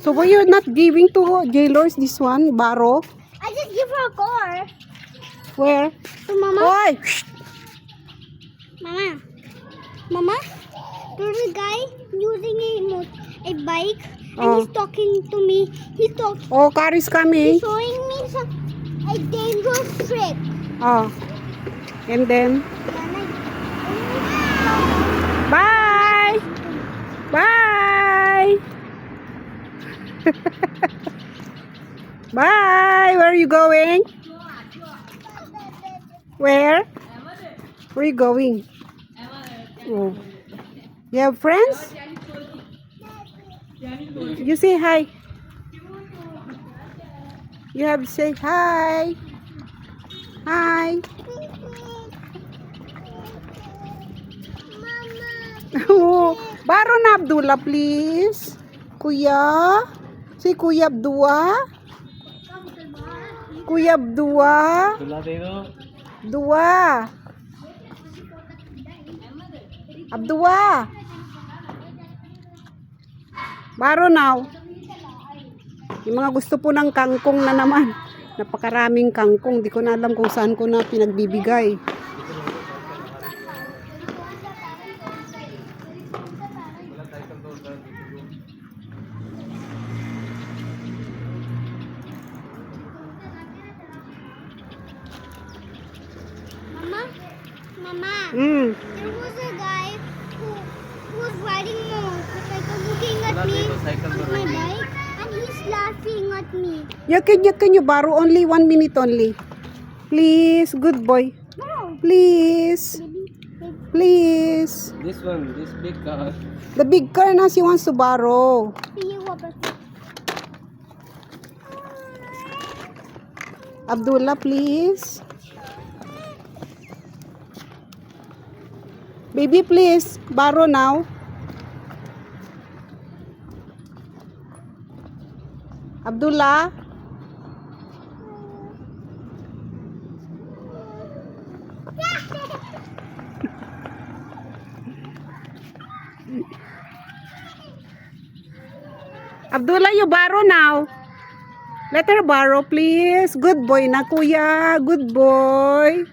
So why you're not giving to Jailors this one, Baro? I just give her a car. Where? So, Mama. Hoy! Mama. Mama. There's a guy using a bike and Oh. he's talking to me. He's talking. Oh, car is coming. He's showing me a dangerous trick. Oh. And then, And bye! Bye! Bye! Where are you going? Where? Where are you going? Oh. You have friends? You say hi. You have to say hi. Hi. Oh, Baro na Abdullah, please. Kuya. Si Kuya Abdua. Kuya Abdua. Dua. Abdua. Baro now. Yung mga gusto po ng kangkong na naman. Napakaraming kangkong. Di ko na alam kung saan ko na pinagbibigay. Mama, Mm. there was a guy who was riding my motorcycle looking at me with my bike and he's laughing at me. Yakin you Baro. Only 1 minute only. Please. Good boy. No, Please. Please. This one, this big car. The big car na she wants to borrow. Abdullah, please. Baby, please. Borrow now. Abdullah. Abdullah, you borrow now. Let her borrow, please. Good boy na, kuya. Good boy.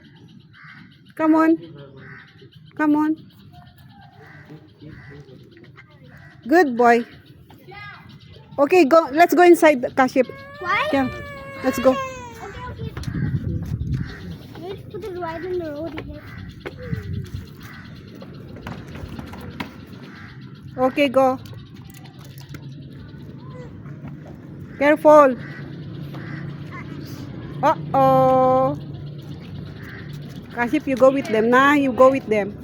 Come on. Come on. Good boy. Okay, go. Let's go inside, Kashif. Why? Yeah. Let's go. Okay. Let's put it right in the road here. Okay, go. Careful. Uh-oh. Kashif, you go with them. Nah, you go with them.